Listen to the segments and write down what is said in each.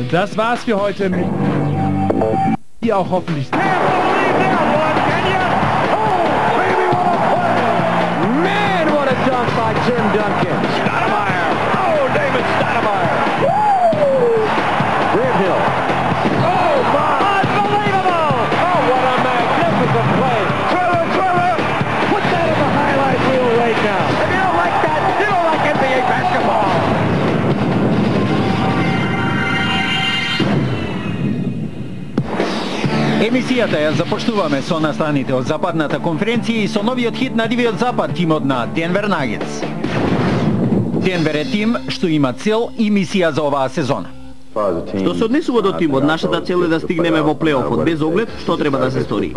Das war's für heute mit die auch hoffentlich. Man, what a dunk by Tim Duncan. Stoudemire. Oh, David Stoudemire. Grant Hill. Oh, my. Unbelievable. Oh, what a magnificent play. Triller. Put that in the highlight reel right now. If you don't like that, you don't like NBA basketball. Емисијата ја започнуваме со настаните од Западната конференција и со новиот хит на Дивиот Запад, тимот на Денвер Нагетс. Денвер е тим што има цел и мисија за оваа сезона. Што се однесува до тимот, нашата цел е да стигнеме во плейофот без оглед што треба да се стори.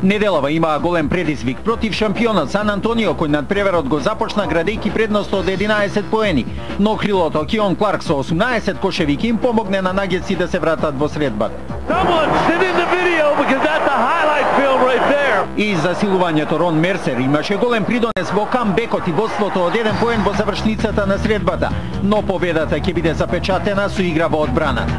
Неделава имаа голем предизвик против шампионот Сан Антонио, кој надпреверот го започна градејќи предност од 11 поени, но крилото Кеон Кларк со 18 кошеви им помогне на Нагетси да се вратат во средбата. И засилувањето Рон Мерсер имаше голем придонес во камбекот и водството од 1 поен во завршницата на средбата, но победата ќе биде запечатена со игра во одбраната.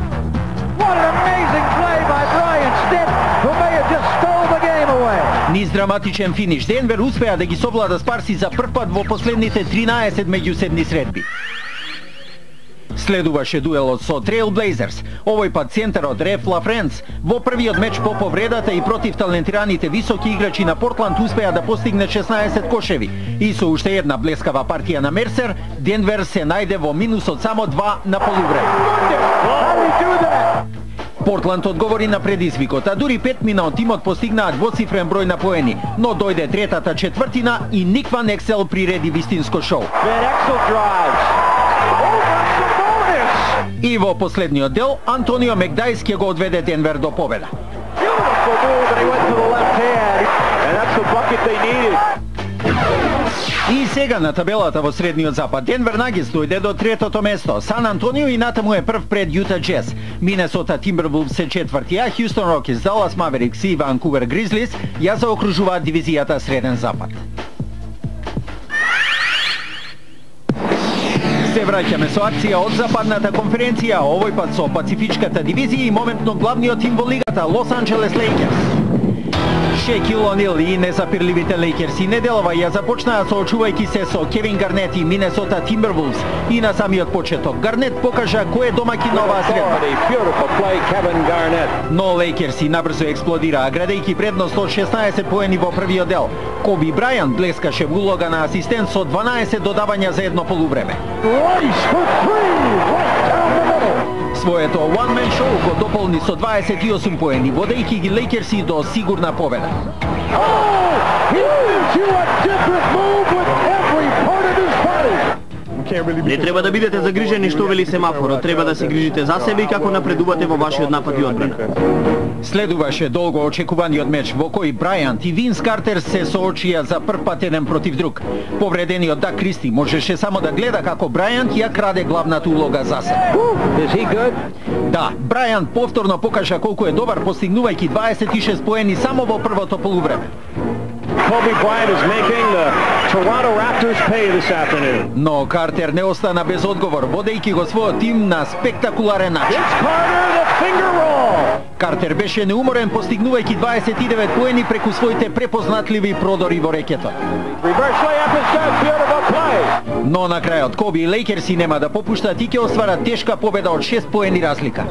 Низ драматичен финиш, Денвер успеа да ги совлада Спарси за прв пат во последните 13 меѓуседни средби. Следуваше дуелот со Трейл Блейзерс, овој пат центарот Реф Лафренц во првиот меч по повредата и против талентираните високи играчи на Портланд успеа да постигне 16 кошеви и со уште една блескава партија на Мерсер, Денвер се најде во минус од само 2 на полувреме. Портланд одговори на предизвикот, а дури 5 мина од тимот постигнаа двоцифрен број на поени, но дојде третата четвртина и Ник Ван Ексел приреди вистинско шоу. И во последниот дел, Антонио Мекдајс ќе го одведе Денвер до победа. И сега на табелата во средниот запад, Денвер Нагетс дојде до третото место, Сан Антонио и натаму е прв пред Јута Джез, Минесота Тимбервулфс се четврти, а Хјустон Рокетс, Далас Маверикс и Ванкувер Гризлис ја заокружуваат дивизијата Среден Запад. Се враќаме со акција од Западната конференција, овој пат со Пацифичката дивизија и моментно главниот тим во лигата, Лос Анџелес Лейкерс. Шекил Онил и незапирливите Лейкерси неделава ја започнаа соочувајќи се со Кевин Гарнет и Минесота Тимбервулфс и на самиот почеток Гарнет покажа кој е домаќин на оваа средба. Но Лейкерси набрзо експлодираа, градејќи предност од 16 поени во првиот дел. Коби Брајант блескаше во улога на асистент со 12 додавања за едно полувреме. Своето one-man шоу го дополни со 28 поени, водејќи ги Лейкерси до сигурна победа. Не треба да бидете загрижени што вели семафорот, треба да се грижите за себе и како напредувате во вашиот напад и одбрана. Следуваше долго очекуваниот меч во кој Брајант и Винс Картер се соочија за прв пат еден против друг. Повредениот Дак Кристи можеше само да гледа како Брајант ја краде главната улога за себе. Да, Брајант повторно покажа колку е добар, постигнувајќи 26 поени само во првото полувреме. Kobe Bryant is making the Toronto Raptors pay this afternoon. Но Картер не остана без одговор, водејќи го својот тим на спектакуларен начин. Картер беше неуморен, постигнувајќи 29 поени преку своите препознатливи продори во рекетот. Но на крајот Коби и Лейкерси нема да попуштат и ќе остварат тешка победа од 6 поени разлика.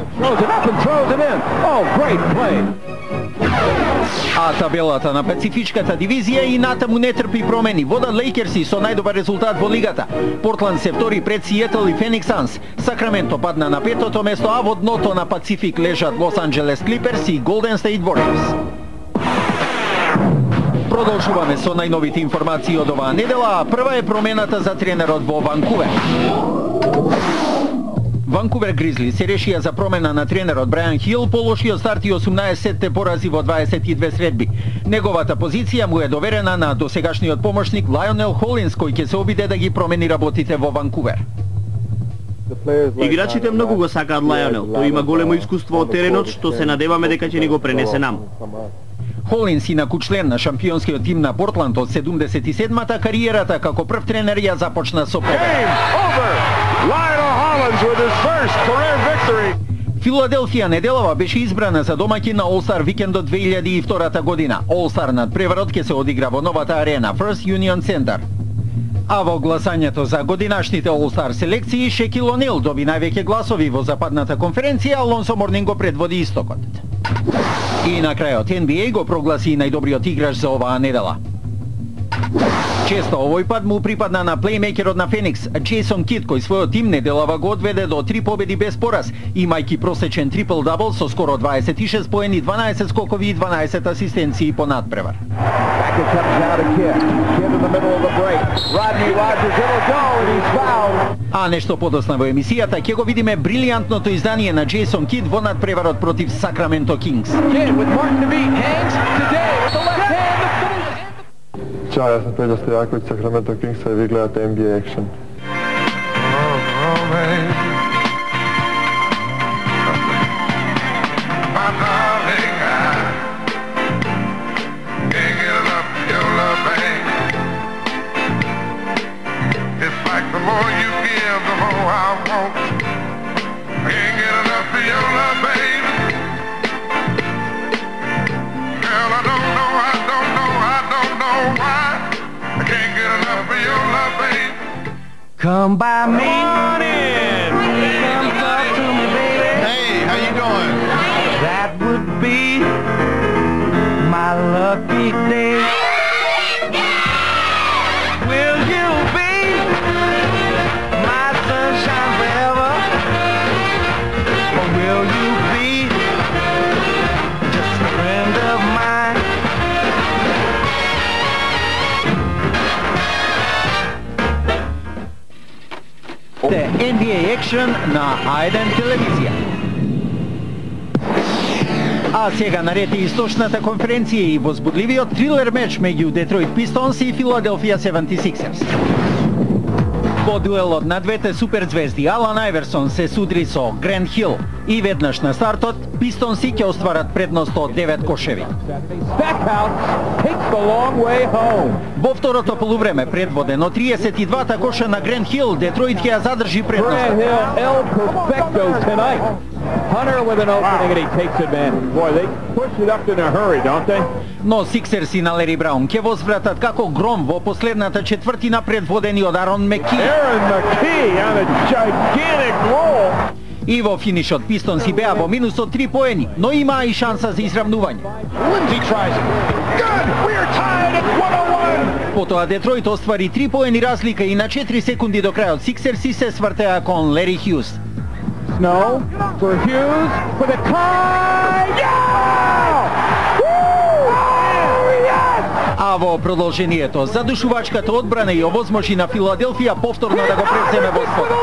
А табелата на Пацифичката дивизија и натаму не трпи промени. Водат Лейкерси со најдобар резултат во лигата. Портланд се втори пред Сиетл и Феникс Санс. Сакраменто падна на 5-то место, а во дното на Пацифик лежат Лос Анџелес Клиперс и Голден Стейт Вориорс. Продолжуваме со најновите информации од оваа недела. Прва е промената за тренерот во Ванкувер. Ванкувер Гризли се решија за промена на тренерот Брајан Хил по лошиот старт и 18 порази во 22 средби. Неговата позиција му е доверена на досегашниот помошник Лајонел Холинс, кој ќе се обиде да ги промени работите во Ванкувер. Играчите многу го сакаат Лајонел, тој има големо искуство од теренот што се надеваме дека ќе ни го пренесе наму. Холинс, инаку член на шампионскиот тим на Портланд од 77-та, кариерата како прв тренер ја започна со победа. Филаделфија неделава беше избрана за домаќин на All-Star викендот 2002 година. All-Star надпреварот ќе се одигра во новата арена First Union Center. А во гласањето за годинашните All-Star селекции, Шекил О'Нил доби највеќе гласови во западната конференција, Алонсо Морнинг го предводи истокот. И на крајот NBA го прогласи најдобриот играч за оваа недела. Често овој пат му припадна на плеймейкерот на Феникс, Джейсон Кид, кој својот тим неделава го одведе до 3 победи без пораз, имајќи просечен трипл-дабл со скоро 26 поени, 12 скокови и 12 асистенции по надпревар. А нешто подосна во емисијата ќе го видиме брилијантното издание на Джейсон Кид во надпреварот против Сакраменто Кингс. Ćao, ja sam Peđa Stojaković, Sacramento Kingsa i vi gledate NBA Action. Come by me. Come talk to me, baby. Hey, how you doing? That would be my lucky day. Will you be my sunshine forever? Or will you be just a friend of mine? NBA Action на A1 телевизија. А сега наред е источната конференција и возбудливиот трилер меч меѓу Детройт Пистонс и Филаделфија 76ерс. Во дуелот на двете суперзвезди Алан Айверсон се судри со Грент Хил и веднаш на стартот Пистонси ќе остварат предност од 9 кошеви. Во второто полувреме предводен од 32 коша на Грент Хил, Детройт ќе ја задржи предноста. Но Сиксерси на Лери Браун ќе возвратат како гром во последната четвртина предводени од Арон Меки. И во финишот Пистонси беа во минус од 3 поени, но имаа и шанса за изравнување. Потоа Детройт оствари 3 поени разлика и на 4 секунди до крајот Сиксерси се свртеа кон Лери Хјус. Snow for Hughes for the tie. А во продолжението, задушувачката одбрана и овозможи на Филаделфија повторно да го превземе водството.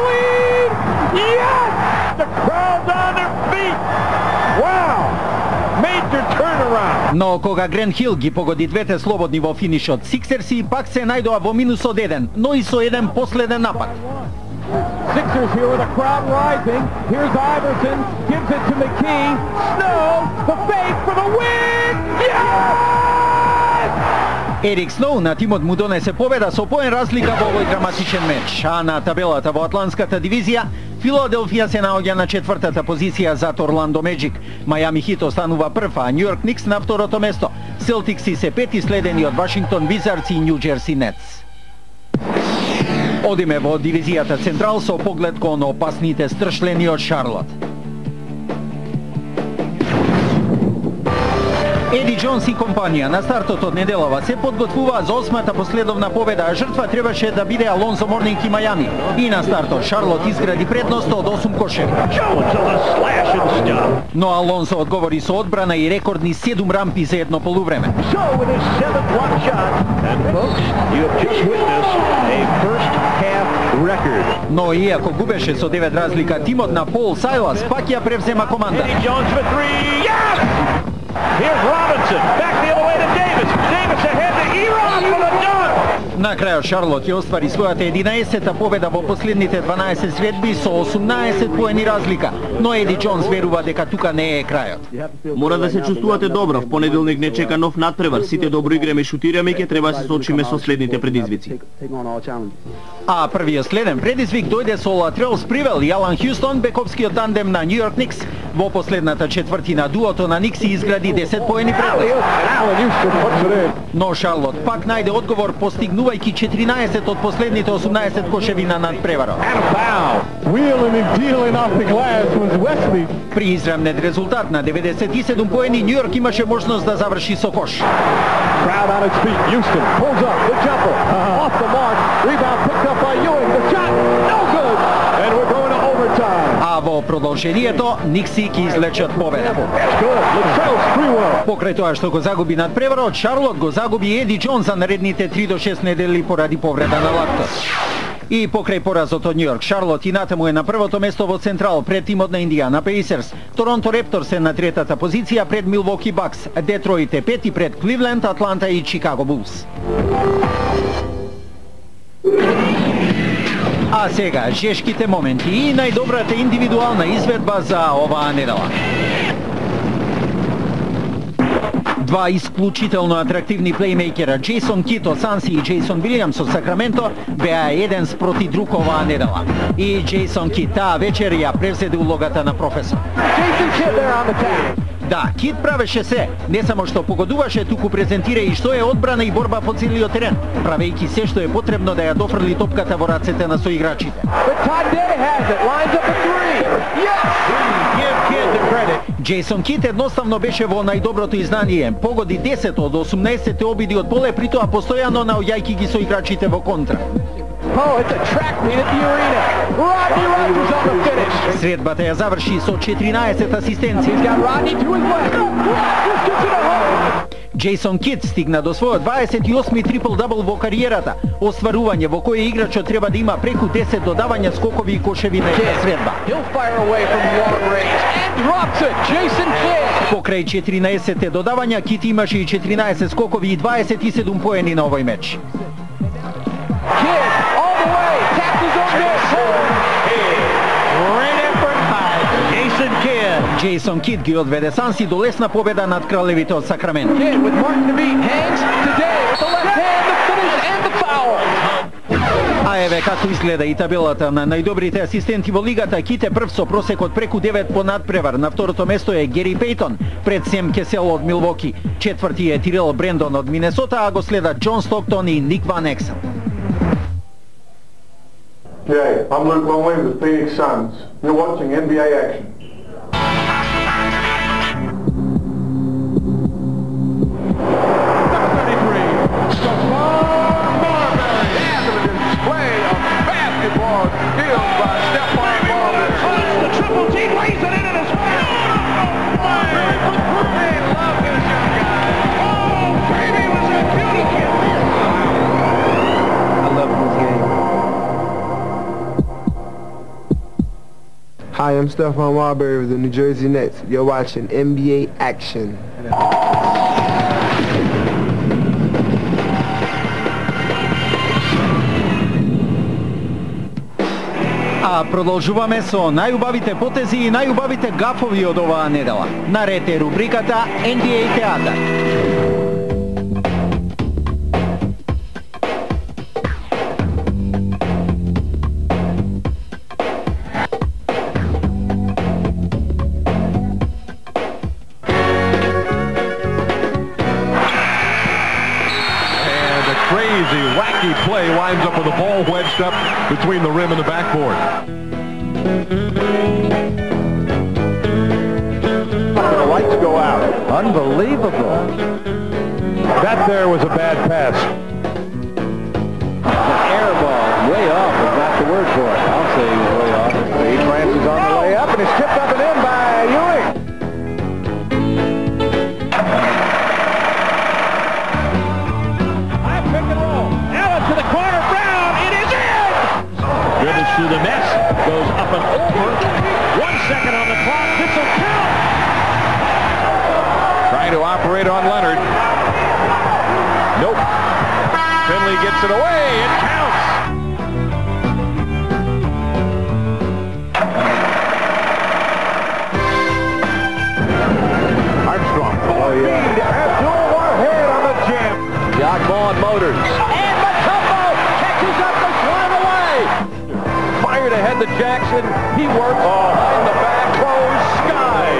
Но кога Грент Хил ги погоди двете слободни во финишот, Сиксерси пак се најдоа во минус од 1, но и со еден последен напад. Sixers here with a crowd rising. Here's Iverson, gives it to McKee. Snow, the fake for the win! Yes! Ерик Сноу на тимот му донесе победа со поен разлика во овој драматичен меч. А на табелата во Атлантската дивизија, Филаделфија се наоѓа на четвртата позиција зад Орландо Меджик. Мајами Хит останува прв, а Нью Йорк Никс на второто место. Селтикси се пети, следени од Вашингтон Визардс и Нью Джерси Нетс. Одиме во дивизијата Централ со поглед кон опасните стршлени од Шарлот. Еди Джонс и компанија на стартот од неделава се подготвуваа за 8-та последовна победа, а жртва требаше да биде Алонсо Морнинг и Мајами. И на стартот Шарлот изгради предност од 8 кошеви. Но Алонсо одговори со одбрана и рекордни 7 рампи за едно полувреме. Но иако губеше со 9 разлика, тимот на Пол Сайлас пак ја превзема команда. Here's Robinson, back the other way to Davis. Davis ahead to Eron for the dunk. На крајот Шарлот ја оствари својата 11-та победа во последните 12 средби со 18 поени разлика, но Еди Джонс верува дека тука не е крајот. Мора да се чувствувате добро, в понеделник не чека нов надпревар, сите добро играме и шутираме, ќе треба да се соочиме со следните предизвици. А првиот следен предизвик дојде со Латрел Спривел и Алан Хјустон, бековскиот тандем на Нью Йорк Никс, Во последната четвртина дуото на Никси изгради 10 поени предност. Но Шарлот пак најде одговор постигнувајќи 14 од последните 18 кошеви на надпреварот. При изравнет резултат на 97 поени, Нью Йорк имаше можност да заврши со кош. Crowd on its feet. Houston pulls up the jumper. Off the mark. Rebound picked up by Ewing. The shot. No good. And we're going to overtime. А во продолжението Никси ќе излечат победа. That's good. Latrell Sprewell. Покрај тоа што го загуби надпреварот, Шарлот го загуби Еди Џонс за наредните 3 до 6 недели поради повреда на лактот. И покрај поразот од Нью Йорк, Шарлот и натаму е на првото место во Централ пред тимот на Индијана Пейсерс. Торонто Репторс е на третата позиција пред Милвоки Бакс. Детройт е пети пред Кливленд, Атланта и Чикаго Булс. А сега, жешките моменти и најдобрата индивидуална изведба за оваа недела. Два исклучително атрактивни плеймейкера, Джейсон Кит од Санси и Джейсон Вилијамс од Сакраменто, беа еден спроти друг оваа недела. И Джейсон Кит таа вечер ја превзеде улогата на професор. Да, Кит правеше се, не само што погодуваше, туку презентира и што е одбрана и борба по целиот терен, правејќи се што е потребно да ја дофрли топката во рацете на соиграчите. Джейсон Кит едноставно беше во најдоброто издание, погоди 10 од 18 обиди од поле, притоа постојано наоѓајќи ги соиграчите во контра. Средбата ја заврши со 14 асистенции. Джейсон Кит стигна до својот 28-ми трипл-дабл во кариерата, остварување во кое играчот треба да има преку 10 додавања, скокови и кошеви на една средба. Покрај 14 додавања, Кит имаше и 14 скокови и 27 поени на овој меч. Джейсон Кит ги одведе Санси до лесна победа над кралевите од Сакраменто. А еве како изгледа и табелата на најдобрите асистенти во лигата. Кит е прв со просек од преку 9 по надпревар. На второто место е Гери Пейтон пред Сем Кесел од Милвоки. Четврти е Тирел Брендон од Минесота, а го следат Џон Стоктон и Ник Ван Ексел. G'day, I'm Luke Longley of the Phoenix Suns. You're watching NBA Action. Hi, I'm Stephon Marbury of the New Jersey Nets. You're watching NBA Action. А продолжуваме со најубавите потези и најубавите гафови од оваа недела. Наред е рубриката NBA Театар. Wacky play winds up with a ball wedged up between the rim and the backboard. The lights go out. Unbelievable. That there was a bad pass. An air ball, way off is not the word for it. I'll say he was way off. He trances on the way up and it's tipped up and in by Ewing. Through the mess, goes up and over. 1 second on the clock. This will count. Trying to operate on Leonard. Nope. Finley gets it away. It counts. Armstrong. Oh yeah. Abdul Warhead on the jam. Jock Vaughn Motors. And Mutombo catches up the slam away. Fired ahead to Jackson. He works behind the back, goes sky.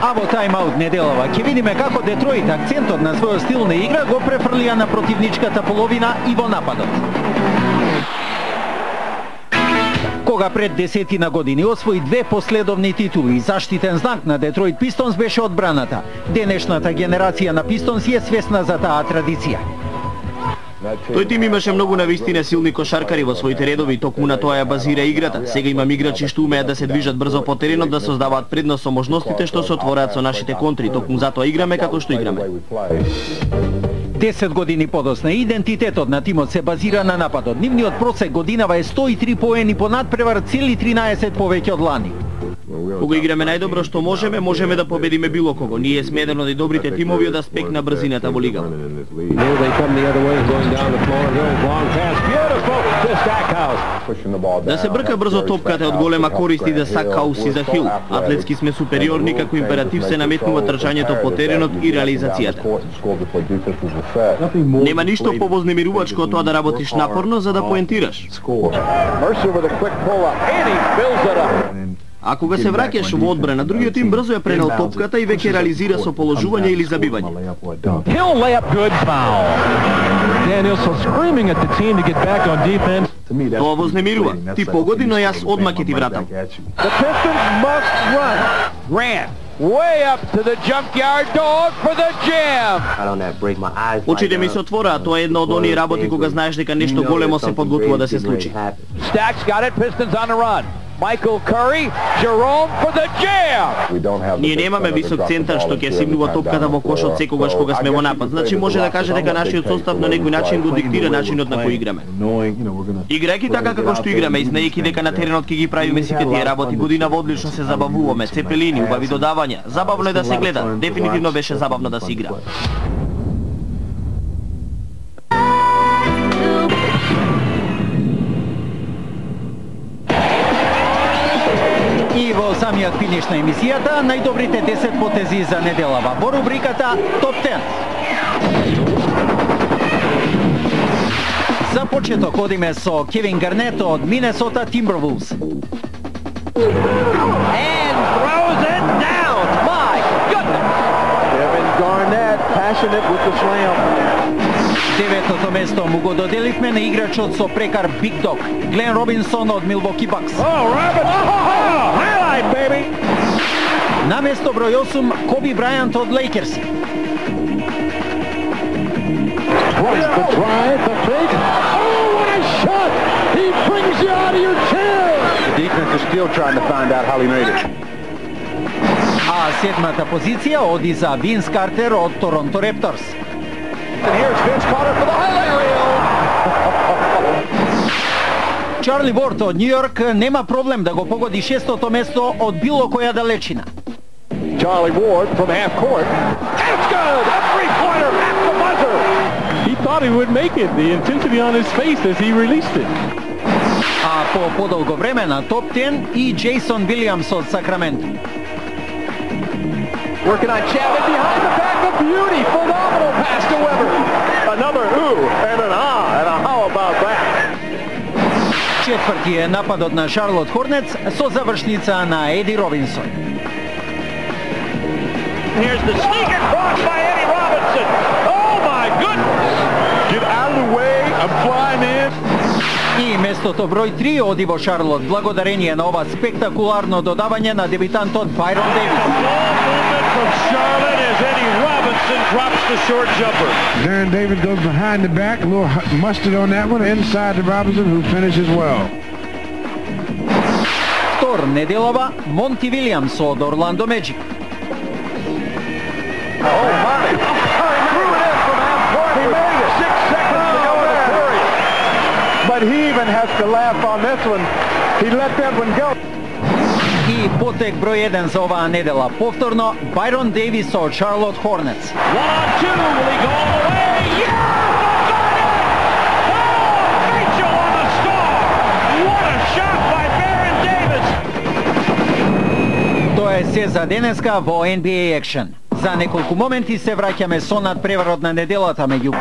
А во тайм-аут неделава ќе видиме како Детройт акцентот на својот стил на игра го префрлија на противничката половина и во нападот. Кога пред 10 години освои 2 последовни титули, заштитен знак на Детройт Пистонс беше одбраната. Денешната генерација на Пистонс е свесна за таа традиција. Тој тим имаше многу навистина силни кошаркари во своите редови и токму на тоа ја базира играта. Сега имам играчи што умеат да се движат брзо по теренот, да создаваат предност со можностите што се отвораат со нашите контри. Токму затоа играме како што играме. 10 години подосна идентитетот на тимот се базира на нападот. Нивниот просек годинава е 103 поени по надпревар, цели 13 повеќе од лани. Кога играме најдобро што можеме да победиме било кого. Ние сме еден од најдобрите тимови од аспект на брзината во лигава. Да се брка брзо топката е од голема корист и да Сакхаус и за Хил. Атлетски сме супериорни, како императив се наметнува трчањето по теренот и реализацијата. Нема ништо повознемирувачко од тоа да работиш напорно за да поентираш. А кога се враќаш во одбрана, другиот тим брзо ја пренел топката и веќе реализира со положување или забивање. Hill layup good foul. Danielson screaming at the team to get back on defense. Тоа вознемирува. Ти погоди, но јас одма ќе ти вратам. The Pistons must run. Grant way up to the junkyard dog for the jam. Очите ми се отвораа, тоа е една од оние работи кога знаеш дека нешто големо се подготвува да се случи. Stacks got it, Pistons on the run. Michael Curry, Jerome for the jam. Ние немаме висок центар што ќе симнува топката во кошот секогаш кога сме во напад. Значи може да каже дека нашиот состав на некој начин го диктира начинот на кој играме. Играјќи така како што играме, знаејќи дека на теренот ќе ги правиме сите тие работи, година во одлично се забавуваме, цепелини, убави додавања. Забавно е да се гледа, дефинитивно беше забавно да се игра. И во самиот финиш на емисијата, најдобрите 10 потези за неделава во рубриката Топ 10. За почеток одиме со Кевин Гарнет од Минесота Timberwolves. And throws it down. My goodness. Kevin Garnett passionate with the slam. Деветото место му го доделивме на играчот со прекар Big Dog, Глен Робинсон од Milwaukee Bucks. Highlight, baby. На место број 8, Коби Брајант од Lakers. Twice the drive, the fake. Oh, what a shot! He brings you out of your chair. The defense is still trying to find out how he made it. А седмата позиција оди за Винс Картер од Торонто Репторс. And here's Vince Carter for the highlight reel. Чарли Ворд од Њујорк нема проблем да го погоди шестото место од било која далечина. Charlie Ward from half court. It's good! A three-pointer at the buzzer. He thought he would make it. The intensity on his face as he released it. А по подолго време на топ 10 и Джейсон Вилијамс од Сакраменто. Working on Chapman behind the back of Beauty. Phenomenal pass to Weber. Another ooh and an ah and a how about that? Четврти е нападот на Шарлот Хорнетс со завршница на Еди Робинсон. Here's the sneak across by Eddie Robinson. Oh my goodness! Get out of the way. I'm flying in. И местото број 3 оди во Шарлот благодарение на ова спектакуларно додавање на дебютантот Байрон Дейвис. From Charlotte as Eddie Robinson drops the short jumper. Darren Davis goes behind the back, a little mustard on that one, inside to Robinson, who finishes well. Втор неделава Монти Вилијамс од Орландо Меджик. Oh my! Curry threw it in from half court. He made it. 6 seconds to go in the period. But he even has to laugh on this one. He let that one go. И потек број 1 за оваа недела. Повторно Байрон Дейвис од Шарлот Хорнетс. 1-2, will he go all the way? Yeah! Oh, Mitchell on the score! What a shot by Baron Davis! Тоа е се за денеска во NBA Action. За неколку моменти се враќаме со надпреварот на неделата меѓу